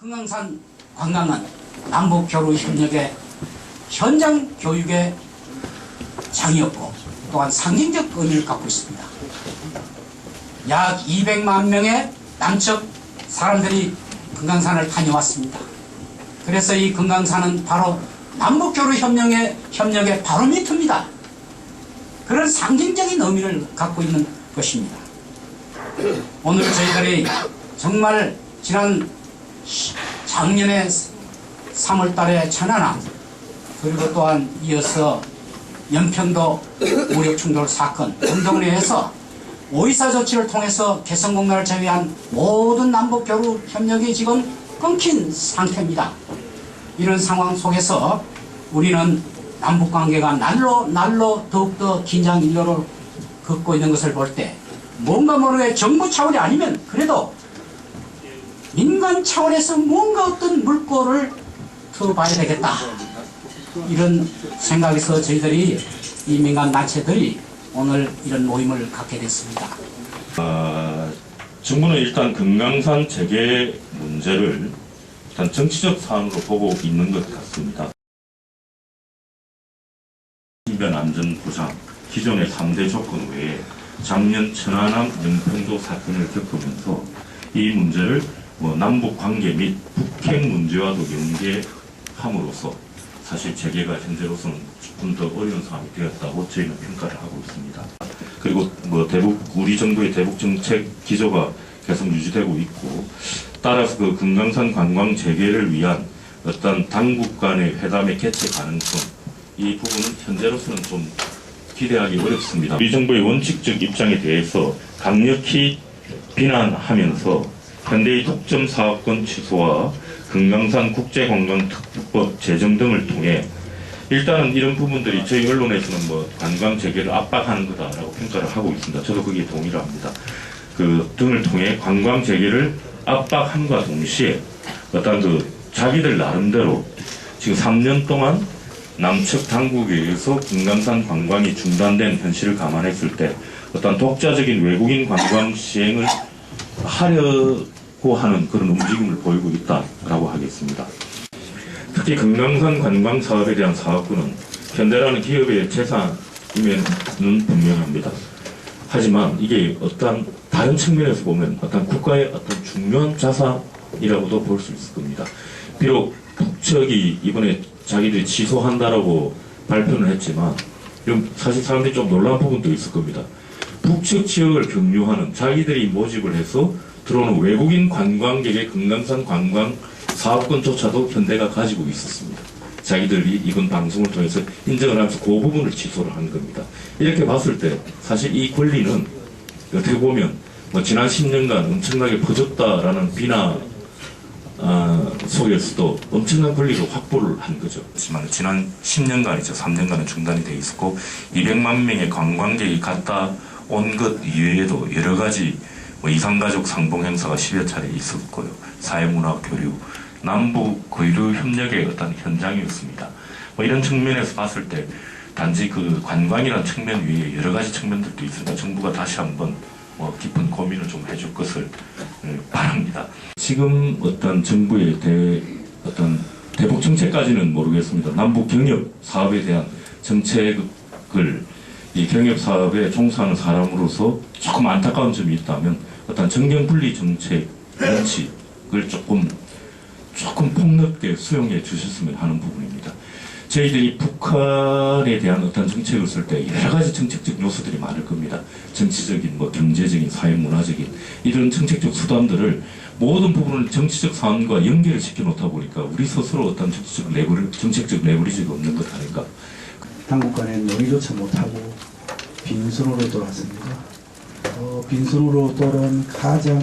금강산 관광은 남북교류협력의 현장 교육의 장이었고 또한 상징적 의미를 갖고 있습니다. 약 200만 명의 남측 사람들이 금강산을 다녀왔습니다. 그래서 이 금강산은 바로 남북교류협력의 바로미터입니다. 그런 상징적인 의미를 갖고 있는 것입니다. 오늘 저희들이 정말 지난 작년에 3월달에 천안함 그리고 또한 이어서 연평도 무력충돌 사건 등등에 의해서 5.24 조치를 통해서 개성공단을 제외한 모든 남북교류 협력이 지금 끊긴 상태입니다. 이런 상황 속에서 우리는 남북관계가 날로 더욱더 긴장 일로를 걷고 있는 것을 볼 때 뭔가 모르게 정부 차원이 아니면 그래도 민간 차원에서 뭔가 어떤 물꼬를 틀어봐야 되겠다. 이런 생각에서 저희들이 이 민간 단체들이 오늘 이런 모임을 갖게 됐습니다. 정부는 일단 금강산 재개 문제를 일단 정치적 사안으로 보고 있는 것 같습니다. 신변 안전 보장, 기존의 3대 조건 외에 작년 천안함 연평도 사건을 겪으면서 이 문제를 남북 관계 및 북핵 문제와도 연계함으로써 사실 재개가 현재로서는 조금 더 어려운 상황이 되었다고 저희는 평가를 하고 있습니다. 그리고 우리 정부의 대북 정책 기조가 계속 유지되고 있고, 따라서 그 금강산 관광 재개를 위한 어떤 당국 간의 회담의 개최 가능성, 이 부분은 현재로서는 좀 기대하기 어렵습니다. 우리 정부의 원칙적 입장에 대해서 강력히 비난하면서 현대의 독점 사업권 취소와 금강산 국제관광특구법 제정 등을 통해 일단은 이런 부분들이 저희 언론에서는 관광 재개를 압박하는 거다라고 평가를 하고 있습니다. 저도 거기에 동의를 합니다. 그 등을 통해 관광 재개를 압박함과 동시에 어떤 자기들 나름대로 지금 3년 동안 남측 당국에 의해서 금강산 관광이 중단된 현실을 감안했을 때 어떤 독자적인 외국인 관광 시행을 하려고 하는 그런 움직임을 보이고 있다라고 하겠습니다. 특히 금강산 관광 사업에 대한 사업권은 현대라는 기업의 재산임에는 분명합니다. 하지만 이게 어떤 다른 측면에서 보면 어떤 국가의 어떤 중요한 자산이라고도 볼 수 있을 겁니다. 비록 북측이 이번에 자기들이 취소한다라고 발표는 했지만 사실 사람들이 좀 놀란 부분도 있을 겁니다. 북측 지역을 경유하는 자기들이 모집을 해서 들어오는 외국인 관광객의 금강산 관광 사업권조차도 현대가 가지고 있었습니다. 자기들이 이번 방송을 통해서 인정을 하면서 그 부분을 취소를 한 겁니다. 이렇게 봤을 때 사실 이 권리는 어떻게 보면 지난 10년간 엄청나게 퍼졌다라는 비난 속에서도 엄청난 권리를 확보를 한 거죠. 하지만 지난 10년간이죠. 3년간은 중단이 돼 있었고 200만 명의 관광객이 갔다 온 것 이외에도 여러 가지 이산가족 상봉 행사가 10여 차례 있었고요. 사회문화 교류, 남북 교류 협력의 어떤 현장이었습니다. 이런 측면에서 봤을 때 단지 그 관광이라는 측면 위에 여러 가지 측면들도 있으니까 정부가 다시 한번 깊은 고민을 좀 해줄 것을 바랍니다. 지금 어떤 정부의 어떤 대북 정책까지는 모르겠습니다. 남북 경협 사업에 대한 정책을 이 경협 사업에 종사하는 사람으로서 조금 안타까운 점이 있다면 어떤 정경분리 정책 원칙을 조금 폭넓게 수용해 주셨으면 하는 부분입니다. 저희들이 북한에 대한 어떤 정책을 쓸 때 여러 가지 정책적 요소들이 많을 겁니다. 정치적인, 경제적인, 사회문화적인 이런 정책적 수단들을 모든 부분을 정치적 사안과 연결을 시켜 놓다 보니까 우리 스스로 어떤 정책적 레버리지가 없는 것 아닌가. 당국 간에 논의조차 못하고 빈손으로 돌아왔습니다. 빈손으로 돌아온 가장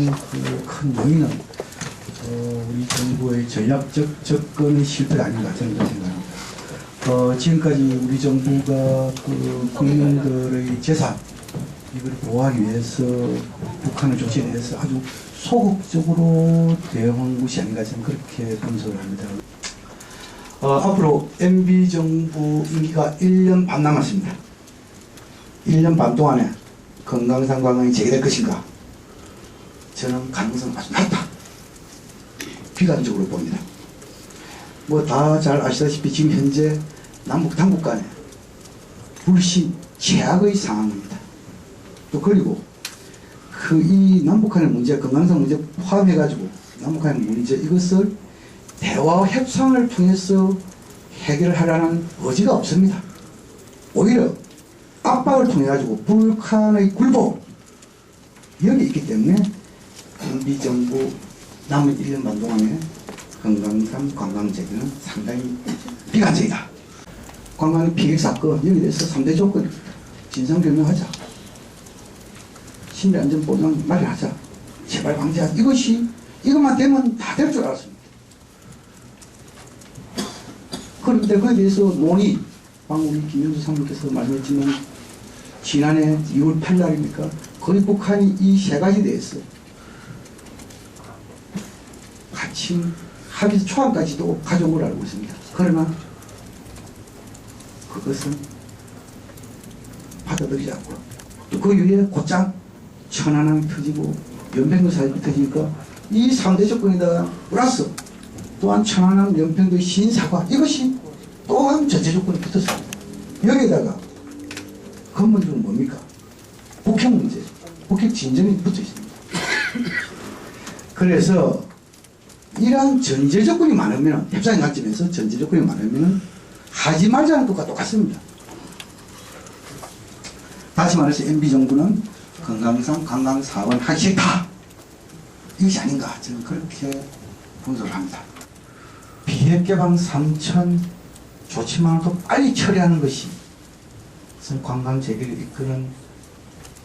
큰 요인은 우리 정부의 전략적 접근의 실패가 아닌가 저는 생각합니다. 지금까지 우리 정부가 국민들의 재산 이걸 보호하기 위해서 북한의 조치에 대해서 아주 소극적으로 대응한 것이 아닌가 저는 그렇게 분석을 합니다. 앞으로 MB 정부 임기가 1년 반 남았습니다. 1년 반 동안에 금강산 관광이 재개될 것인가? 저는 가능성은 아주 낮다. 비관적으로 봅니다. 뭐 다 잘 아시다시피 지금 현재 남북 당국 간에 불신 최악의 상황입니다. 또 그리고 그 이 남북한의 문제, 금강산 문제 포함해가지고 남북한의 문제 이것을 대화와 협상을 통해서 해결하려는 의지가 없습니다. 오히려 압박을 통해 가지고 북한의 굴복 여기 있기 때문에 MB 정부 남은 1년 반 동안에 금강산 관광 재개는 상당히 비관적이다. 관광의 피격 사건 여기 대해서 3대 조건입니다. 진상규명하자, 심리안전 보장 마련하자, 재발 방지하자. 이것만 되면 다 될 줄 알았습니다. 그런데 그에 대해서 논의, 방금 우리 김영수 상무께서 말씀했지만 지난해 2월 8일입니까? 거의 북한이 이 세 가지에 대해서 같이 합의 초안까지도 가져온 걸 알고 있습니다. 그러나 그것은 받아들이지 않고 또 그 이후에 곧장 천안함이 터지고 연평도 사업이 터지니까 이 3대 조건에다가 플러스 또한 천안함 연평도의 신사과 이것이 또한 전제 조건이 붙었습니다. 여기에다가 근본적으로 뭡니까? 북핵 문제, 북핵 진전이 붙어 있습니다. 그래서 이러한 전제 조건이 많으면 협상의 관점에서 전제 조건이 많으면 하지 말자는 것과 똑같습니다. 다시 말해서 MB정부는 금강산 관광 사업은 하기 싫다. 이것이 아닌가 저는 그렇게 분석을 합니다. 비핵개방 3천 좋지만도 빨리 처리하는 것이 관광 재개를 이끄는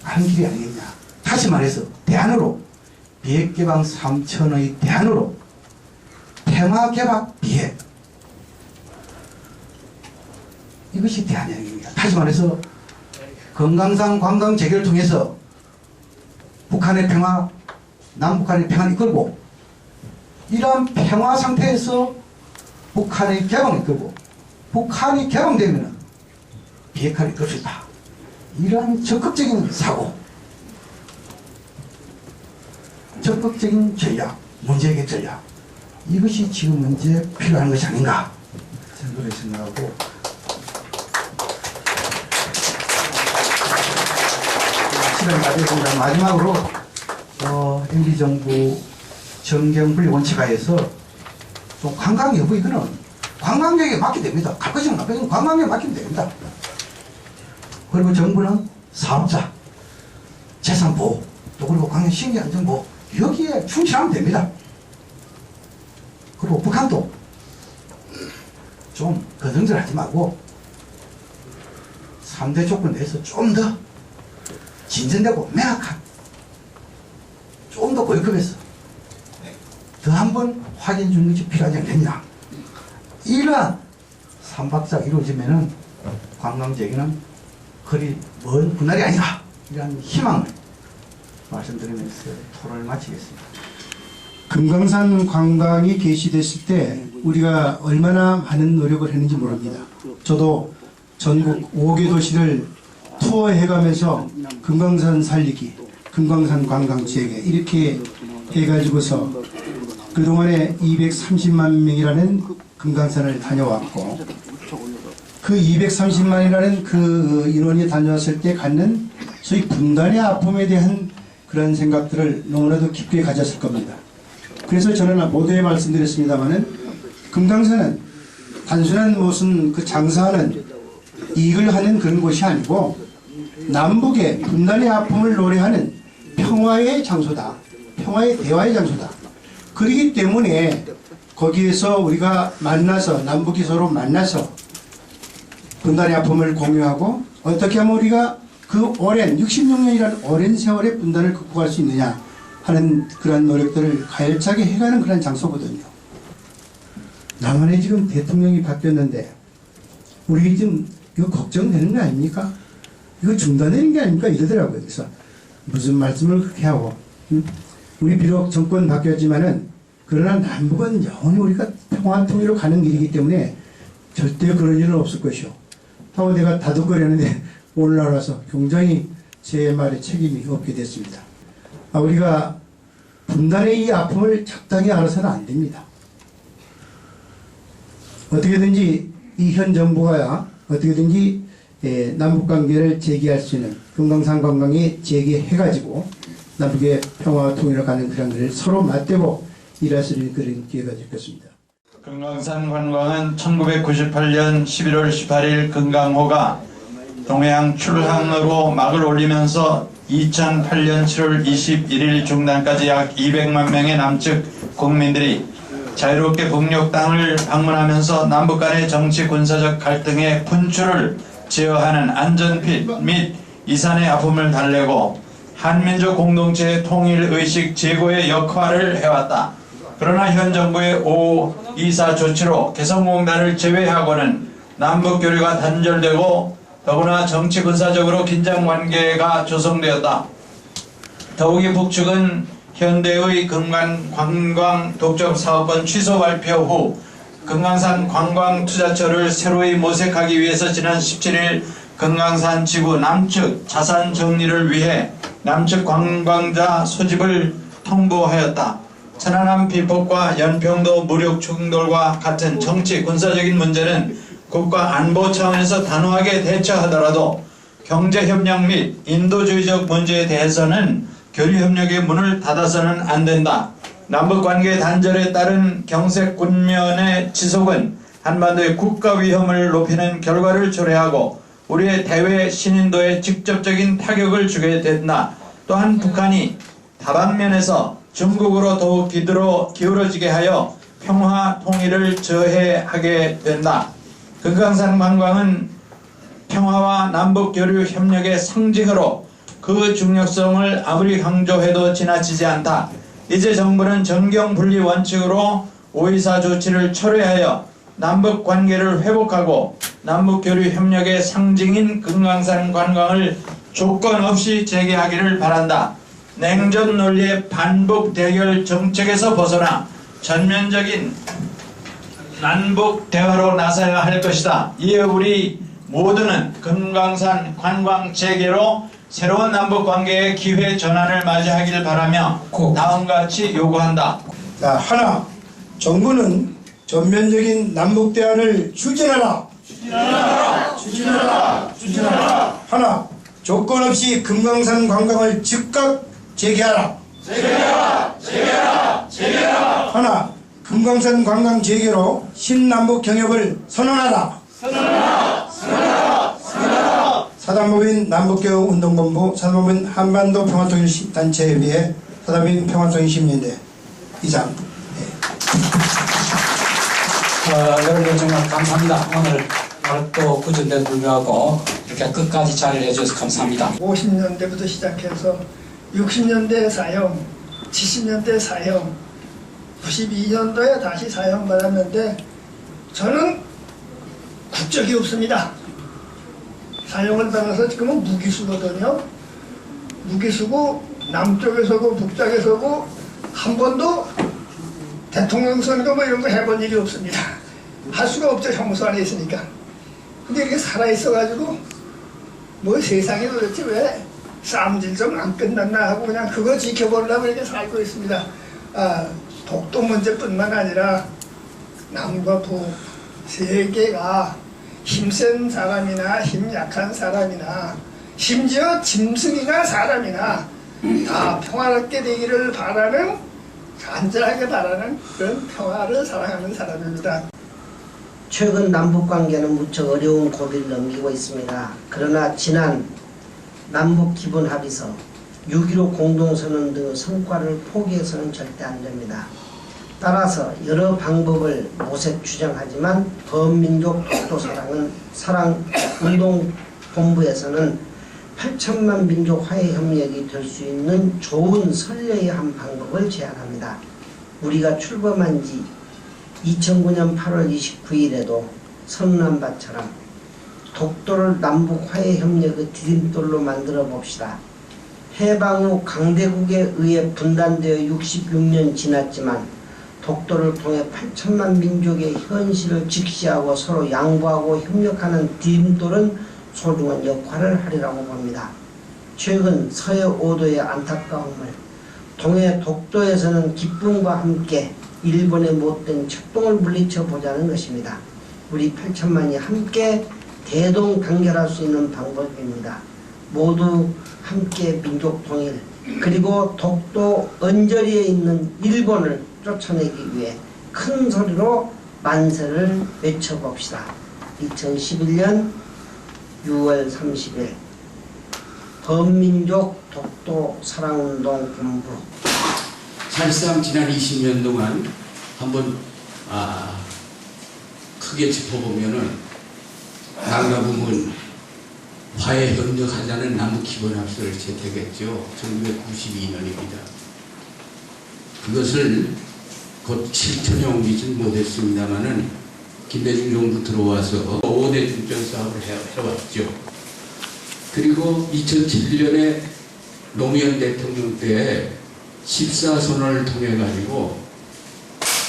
하는 길이 아니겠냐. 다시 말해서 대안으로 비핵개방 3천의 대안으로 평화개방 비핵 이것이 대안이 아닙니다. 다시 말해서 금강산 관광 재개를 통해서 북한의 평화, 남북한의 평화를 이끌고 이러한 평화 상태에서 북한의 개방을 이끌고 북한이 개방되면 비핵화를 이끌 수 있다. 이러한 적극적인 사고, 적극적인 전략, 문제해결 전략 이것이 지금 현재 필요한 것이 아닌가 저는 그렇게 생각하고 시간이 다 됐습니다. 마지막으로 MB정부 정경분리 원칙하에서 좀 관광 여부 이거는 관광객에 맡기면 됩니다. 갈 것이면 갈 것이면 관광객에 맡기면 됩니다. 그리고 정부는 사업자, 재산보호, 또 그리고 관광 신기안전보호 여기에 충실하면 됩니다. 그리고 북한도 좀 거등절하지 말고 3대 조건에 대해서 좀 더 진전되고 명확한 좀 더 고위급해서 더 한 번 확인 주는 것이 필요하지 않겠냐. 이러한 3박자가 이루어지면은 관광재개는 그리 먼 훗날이 아니라 이러한 희망을 말씀드리면서 토론을 마치겠습니다. 금강산 관광이 개시됐을 때 우리가 얼마나 많은 노력을 했는지 모릅니다. 저도 전국 5개 도시를 투어해가면서 금강산 살리기, 금강산 관광 재개 이렇게 해가지고서 그동안에 230만 명이라는 금강산을 다녀왔고 그 230만이라는 그 인원이 다녀왔을 때 갖는 소위 분단의 아픔에 대한 그런 생각들을 너무나도 깊게 가졌을 겁니다. 그래서 저는 모두에 말씀드렸습니다마는 금강산은 단순한 무슨 그 장사하는 이익을 하는 그런 곳이 아니고 남북의 분단의 아픔을 노래하는 평화의 장소다. 평화의 대화의 장소다. 그렇기 때문에 거기에서 우리가 만나서 남북이 서로 만나서 분단의 아픔을 공유하고 어떻게 하면 우리가 그 오랜 66년이라는 오랜 세월의 분단을 극복할 수 있느냐 하는 그런 노력들을 가열차게 해가는 그런 장소거든요. 남한에 지금 대통령이 바뀌었는데 우리 지금 이거 걱정되는 거 아닙니까? 이거 중단되는 게 아닙니까? 이러더라고요. 그래서 무슨 말씀을 그렇게 하고 우리 비록 정권 바뀌었지만은 그러나 남북은 영원히 우리가 평화 통일로 가는 길이기 때문에 절대 그런 일은 없을 것이요. 하고 내가 다독거렸는데 오늘 알아서 굉장히 제 말에 책임이 없게 됐습니다. 우리가 분단의 이 아픔을 적당히 알아서는 안 됩니다. 어떻게든지 이 현 정부가 어떻게든지 남북관계를 재개할 수 있는 금강산 관광이 재개해가지고 남북의 평화와 통일을 가는 그런 일을 서로 맞대고 일할 수 있는 그런 기회가 됐겠습니다. 금강산 관광은 1998년 11월 18일 금강호가 동해안 출항으로 막을 올리면서 2008년 7월 21일 중단까지 약 200만 명의 남측 국민들이 자유롭게 북녘 땅을 방문하면서 남북 간의 정치 군사적 갈등의 분출을 제어하는 안전핏 및 이산의 아픔을 달래고 한민족 공동체의 통일의식 제고의 역할을 해왔다. 그러나 현 정부의 5.24 조치로 개성공단을 제외하고는 남북교류가 단절되고 더구나 정치 군사적으로 긴장관계가 조성되었다. 더욱이 북측은 현대의 금강 관광 독점 사업권 취소 발표 후 금강산 관광투자처를 새로이 모색하기 위해서 지난 17일 금강산 지구 남측 자산 정리를 위해 남측 관광자 소집을 통보하였다. 천안함 비폭과 연평도 무력 충돌과 같은 정치 군사적인 문제는 국가 안보 차원에서 단호하게 대처하더라도 경제협력 및 인도주의적 문제에 대해서는 교류협력의 문을 닫아서는 안 된다. 남북관계 단절에 따른 경색 군면의 지속은 한반도의 국가 위험을 높이는 결과를 초래하고 우리의 대외 신인도에 직접적인 타격을 주게 된다. 또한 북한이 다방면에서 중국으로 더욱 기울어지게 하여 평화 통일을 저해하게 된다. 금강산 관광은 평화와 남북 교류 협력의 상징으로 그 중요성을 아무리 강조해도 지나치지 않다. 이제 정부는 정경분리 원칙으로 5.24 조치를 철회하여 남북 관계를 회복하고 남북 교류 협력의 상징인 금강산 관광을 조건 없이 재개하기를 바란다. 냉전 논리의 반북 대결 정책에서 벗어나 전면적인 남북 대화로 나서야 할 것이다. 이에 우리 모두는 금강산 관광 재개로 새로운 남북 관계의 기회 전환을 맞이하길 바라며 다음과 같이 요구한다. 자, 하나, 정부는 전면적인 남북 대화를 추진하라. 추진하라. 하나, 조건 없이 금강산 관광을 즉각 재개하라. 하나, 금강산 관광 재개로 신남북 경협을 선언하라. 사단법인 남북교육운동본부, 사단법인 한반도 평화통일단체협의회, 사단법인 평화통일시민연대 이상. 여러분 정말 감사합니다. 오늘 또 구전대도 불구하고 이렇게 끝까지 자리를 해주셔서 감사합니다. 50년대부터 시작해서 60년대 사형, 70년대 사형, 92년도에 다시 사형 받았는데 저는 국적이 없습니다. 사형을 받아서 지금은 무기수거든요. 무기수고 남쪽에 서고 북쪽에 서고 한 번도 대통령 선거 뭐 이런 거 해본 일이 없습니다. 할 수가 없죠. 형무소 안에 있으니까. 근데 이렇게 살아있어가지고 뭐 세상에 도대체 왜 싸움질 좀 안 끝났나 하고 그냥 그거 지켜보려고 이렇게 살고 있습니다. 독도 문제뿐만 아니라 남과 북 세계가 힘센 사람이나 힘 약한 사람이나 심지어 짐승이나 사람이나 다 평화롭게 되기를 바라는 간절하게 바라는 그런 평화를 사랑하는 사람입니다. 최근 남북관계는 무척 어려운 고비를 넘기고 있습니다. 그러나 지난 남북 기본 합의서, 6.15 공동선언 등의 성과를 포기해서는 절대 안 됩니다. 따라서 여러 방법을 모색 주장하지만 범민족 독도사랑 운동본부에서는 8천만 민족 화해 협력이 될 수 있는 좋은 선례의 한 방법을 제안합니다. 우리가 출범한 지 2009년 8월 29일에도 선언한 바처럼 독도를 남북 화해 협력의 디딤돌로 만들어 봅시다. 해방 후 강대국에 의해 분단되어 66년 지났지만 독도를 통해 8천만 민족의 현실을 직시하고 서로 양보하고 협력하는 디딤돌은 소중한 역할을 하리라고 봅니다. 최근 서해 5도의 안타까움을 동해 독도에서는 기쁨과 함께 일본의 못된 책동을 물리쳐 보자는 것입니다. 우리 8천만이 함께 대동단결할 수 있는 방법입니다. 모두 함께 민족 통일, 그리고 독도 언저리에 있는 일본을 쫓아내기 위해 큰 소리로 만세를 외쳐봅시다. 2011년 6월 30일 범민족 독도 사랑운동 본부. 사실상 지난 20년 동안 한번 크게 짚어보면은 남가북은 화해 협력하자는 남북기본합의를 채택했죠. 1992년입니다. 그것을 곧 실천에 옮기진 못했습니다만은 김대중 정부 들어와서 5대 중점 사업을 해왔죠. 그리고 2007년에 노무현 대통령 때 14선언을 통해 가지고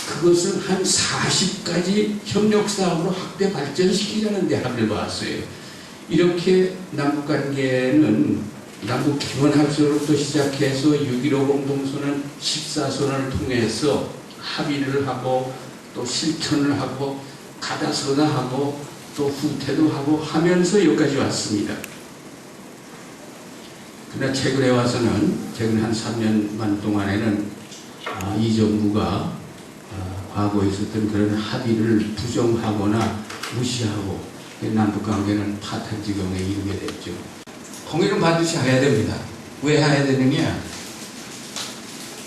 그것을 한 40가지 협력 사업으로 확대 발전시키자는 데 합의를 봤어요. 이렇게 남북관계는 남북 기본합의로부터 시작해서 6.15 공동선언 14선언을 통해서 합의를 하고 또 실천을 하고 가다서다 하고 또 후퇴도 하고 하면서 여기까지 왔습니다. 그러나 최근에 와서는 최근 한 3년만 동안에는 이 정부가 과거에 있었던 그런 합의를 부정하거나 무시하고 남북관계는 파탄지경에 이르게 됐죠. 통일은 반드시 해야 됩니다. 왜 해야 되느냐?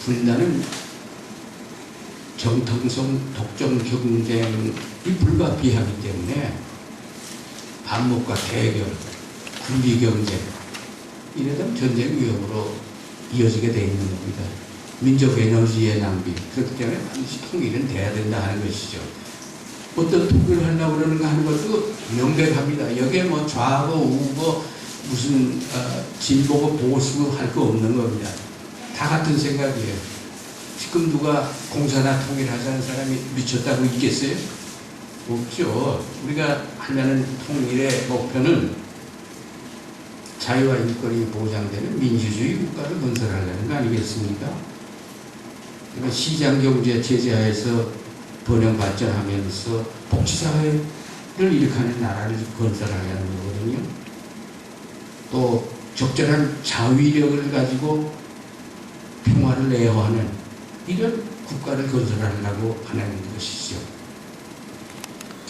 분단은 정통성 독점 경쟁이 불가피하기 때문에 반목과 대결, 군비 경쟁 이러다 전쟁 위협으로 이어지게 돼 있는 겁니다. 민족 에너지의 낭비, 그렇기 때문에 반드시 통일은 돼야 된다 하는 것이죠. 어떤 통일을 하려고 그러는가 하는 것도 명백합니다. 여기에 뭐 좌고 우고 무슨 진보고 보수고 할 거 없는 겁니다. 다 같은 생각이에요. 지금 누가 공산화 통일하자는 사람이 미쳤다고 있겠어요? 없죠. 우리가 하려는 통일의 목표는 자유와 인권이 보장되는 민주주의 국가를 건설하려는 거 아니겠습니까? 그러니까 시장경제 체제하에서 번영 발전하면서 복지사회를 일으키는 나라를 건설하려는 거거든요. 또 적절한 자위력을 가지고 평화를 애호하는 이런 국가를 건설하려고 하는 것이죠.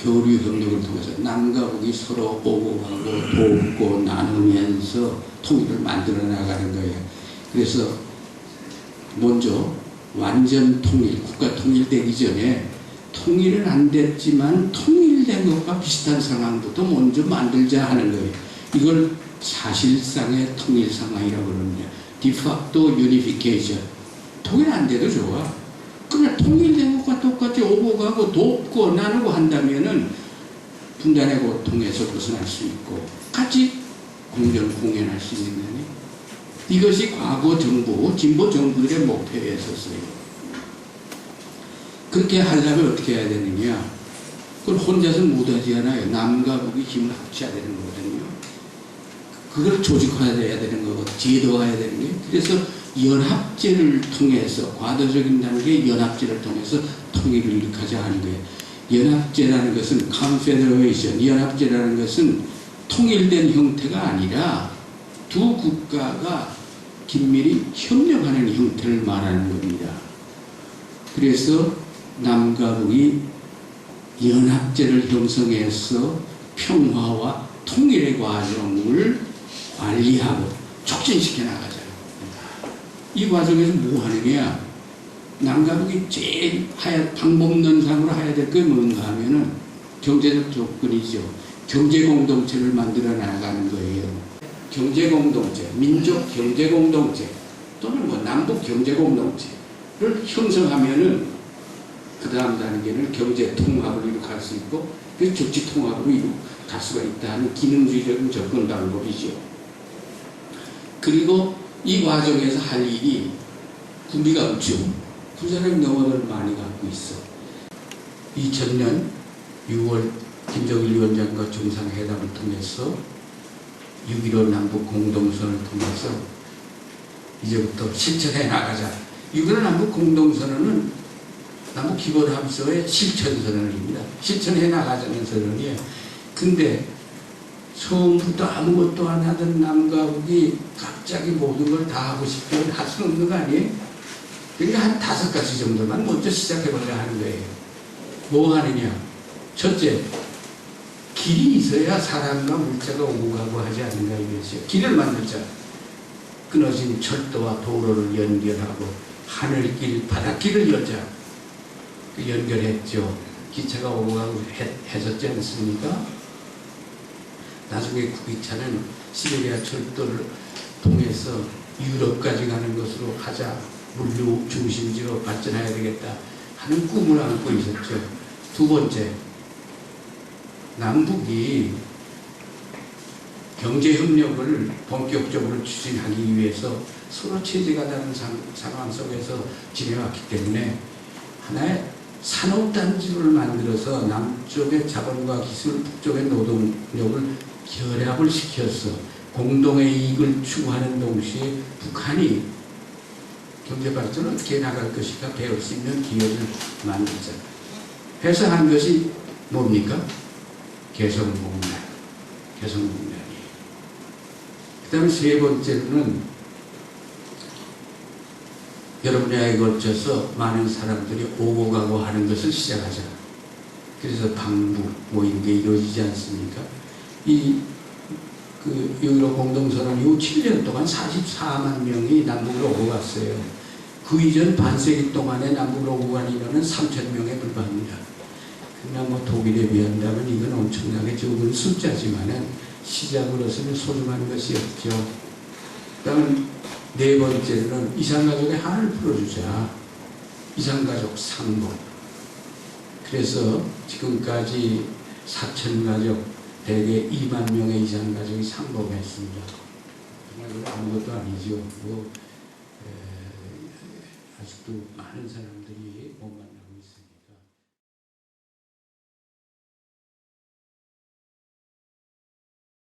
교류 협력을 통해서 남과 북이 서로 오고 가고 돕고 나누면서 통일을 만들어 나가는 거예요. 그래서 먼저 완전 통일, 국가 통일되기 전에 통일은 안 됐지만 통일된 것과 비슷한 상황부터 먼저 만들자 하는 거예요. 이걸 사실상의 통일 상황이라고 그럽니다. 디facto unification. 통일 안 돼도 좋아. 그러나 통일된 것과 똑같이 오고 가고 돕고 나누고 한다면은 분단의 고통에서 벗어날 수 있고 같이 공존공연할 수 있는 거니. 이것이 과거 정부, 진보 정부들의 목표였었어요. 그렇게 하려면 어떻게 해야 되느냐? 그걸 혼자서 못하지 않아요. 남과 북이 힘을 합쳐야 되는 거거든요. 그걸 조직화해야 되는 거고 제도화해야 되는 거예요. 그래서 연합제를 통해서 과도적인 단계의 연합제를 통해서 통일을 일으키자 하는 거예요. 연합제라는 것은 confederation, 연합제라는 것은 통일된 형태가 아니라 두 국가가 긴밀히 협력하는 형태를 말하는 겁니다. 그래서 남과 북이 연합제를 형성해서 평화와 통일의 과정을 관리하고 촉진시켜 나가자. 이 과정에서 뭐 하느냐? 남과 북이 제일 방법론상으로 해야 될 게 뭔가 하면은 경제적 조건이죠. 경제공동체를 만들어 나가는 거예요. 경제공동체, 민족 경제공동체 또는 뭐 남북 경제공동체를 형성하면은 그 다음 단계는 경제통합을 이룩할 수 있고 그 정치통합으로 이룩할 수가 있다 하는 기능주의적인 접근 방법이죠. 그리고 이 과정에서 할 일이 군비가 없죠. 그 사람이 너무나 많이 갖고 있어. 2000년 6월 김정일 위원장과 정상회담을 통해서 6.15 남북 공동선언을 통해서 이제부터 실천해 나가자. 6.15 남북 공동선언은 남북 기본합의서의 실천선언입니다. 실천해 나가자는 선언이에요. 근데 처음부터 아무것도 안 하던 남과 북이 갑자기 모든 걸 다 하고 싶다면 할 수는 없는 거 아니에요? 그러니까 한 5가지 정도만 먼저 시작해보려 하는 거예요. 뭐 하느냐? 첫째, 길이 있어야 사람과 물자가 오고 가고 하지 않는가 이것이요. 길을 만들자. 끊어진 철도와 도로를 연결하고 하늘길, 바닷길을 열자. 연결했죠. 기차가 오고 가고 했었지 않습니까? 나중에 구기차는 시베리아 철도를 통해서 유럽까지 가는 것으로 하자. 물류 중심지로 발전해야 되겠다 하는 꿈을 안고 있었죠. 두 번째, 남북이 경제협력을 본격적으로 추진하기 위해서 서로 체제가 다른 상황 속에서 지내왔기 때문에 하나의 산업단지를 만들어서 남쪽의 자본과 기술, 북쪽의 노동력을 결합을 시켜서 공동의 이익을 추구하는 동시에 북한이 경제발전을 어떻게 나갈 것인가 배울 수 있는 기회를 만들자 해서 한 것이 뭡니까? 개성공단. 개성공단이에요. 그 다음에 세 번째로는 여러 분야에 걸쳐서 많은 사람들이 오고 가고 하는 것을 시작하자. 그래서 방북 뭐 이런 게 이루어지지 않습니까? 그 6.15 공동선언 이후 7년 동안 44만 명이 남북으로 오고 갔어요. 그 이전 반세기 동안에 남북으로 오고 간 인원은 3,000명에 불과합니다. 그러나 뭐 독일에 비한다면 이건 엄청나게 적은 숫자지만은 시작으로서는 소중한 것이 없죠. 그 다음 네 번째는 이산가족의 한을 풀어주자. 이산가족 상봉. 그래서 지금까지 4,000가족 대개 2만 명의 이산가족이 상봉했습니다. 정말 아무것도 아니죠. 아직도 많은 사람들이 못 만나고